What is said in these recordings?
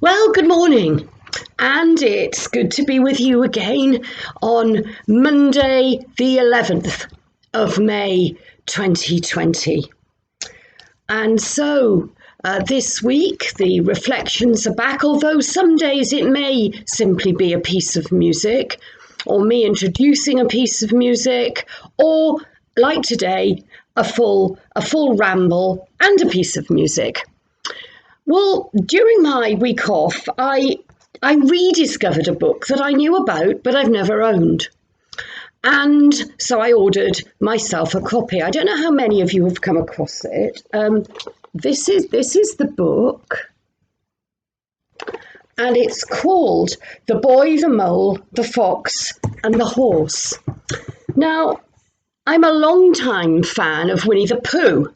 Well, good morning, and it's good to be with you again on Monday, the 11th of May 2020. And so this week, the reflections are back, although some days it may simply be a piece of music, or me introducing a piece of music, or like today, a full ramble and a piece of music. Well, during my week off, I rediscovered a book that I knew about, but I've never owned. And so I ordered myself a copy. I don't know how many of you have come across it. This is the book, and it's called The Boy, the Mole, the Fox, and the Horse. Now, I'm a long-time fan of Winnie the Pooh,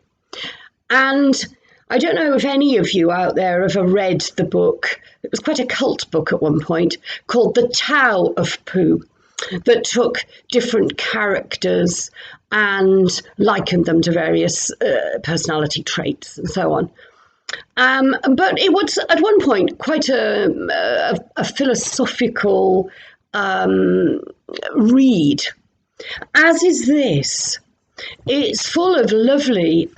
and I don't know if any of you out there have ever read the book. It was quite a cult book at one point called The Tao of Pooh, that took different characters and likened them to various personality traits and so on. But it was at one point quite a philosophical read, as is this. It's full of lovely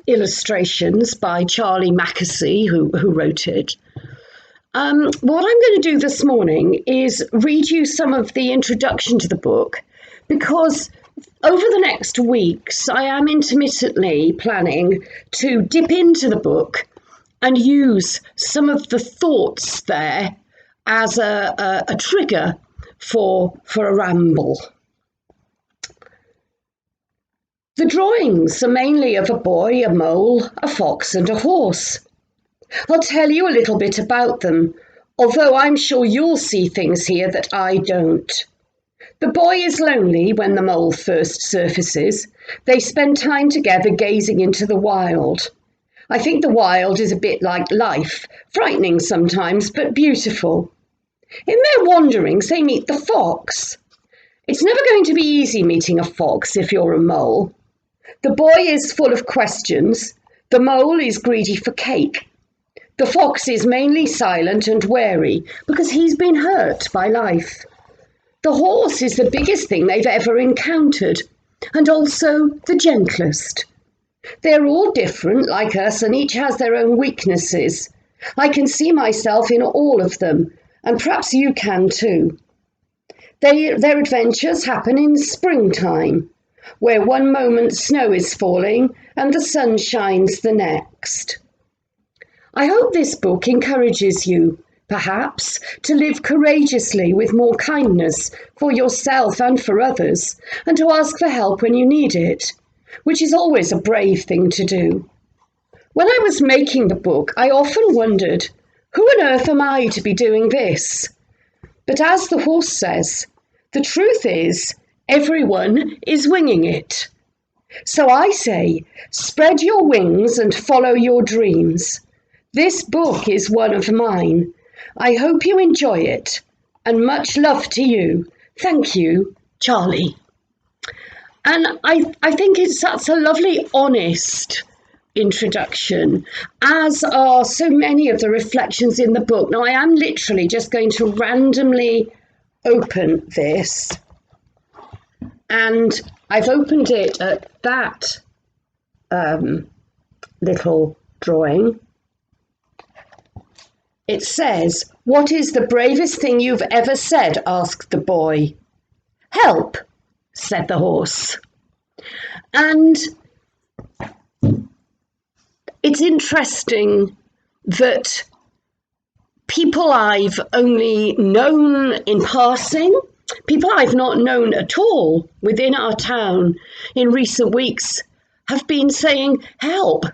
illustrations by Charlie Mackesy, who wrote it. What I'm going to do this morning is read you some of the introduction to the book, because over the next weeks I am intermittently planning to dip into the book and use some of the thoughts there as a trigger for a ramble. The drawings are mainly of a boy, a mole, a fox, and a horse. I'll tell you a little bit about them, although I'm sure you'll see things here that I don't. The boy is lonely when the mole first surfaces. They spend time together gazing into the wild. I think the wild is a bit like life, frightening sometimes, but beautiful. In their wanderings, they meet the fox. It's never going to be easy meeting a fox if you're a mole. The boy is full of questions. The mole is greedy for cake. The fox is mainly silent and wary because he's been hurt by life. The horse is the biggest thing they've ever encountered, and also the gentlest. They're all different like us, and each has their own weaknesses. I can see myself in all of them, and perhaps you can too. Their adventures happen in springtime, where one moment snow is falling and the sun shines the next. I hope this book encourages you, perhaps, to live courageously with more kindness for yourself and for others, and to ask for help when you need it, which is always a brave thing to do. When I was making the book, I often wondered, who on earth am I to be doing this? But as the horse says, the truth is, everyone is winging it. So I say, spread your wings and follow your dreams. This book is one of mine. I hope you enjoy it, and much love to you. Thank you, Charlie. And I think that's a lovely, honest introduction, as are so many of the reflections in the book. Now, I am literally just going to randomly open this, and I've opened it at that little drawing. It says, "What is the bravest thing you've ever said?" asked the boy. "Help," said the horse. And it's interesting that people I've only known in passing, people I've not known at all within our town in recent weeks, have been saying help.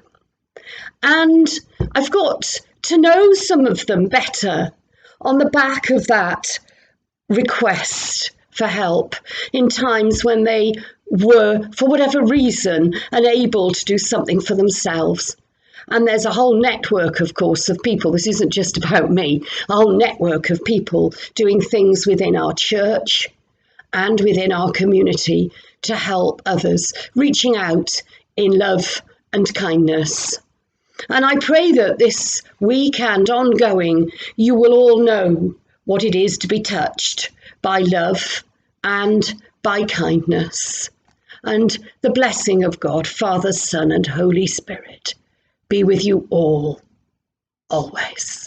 And I've got to know some of them better on the back of that request for help in times when they were, for whatever reason, unable to do something for themselves. And there's a whole network, of course, of people. This isn't just about me. A whole network of people doing things within our church and within our community to help others, reaching out in love and kindness. And I pray that this week and ongoing, you will all know what it is to be touched by love and by kindness. And the blessing of God, Father, Son, and Holy Spirit be with you all, always.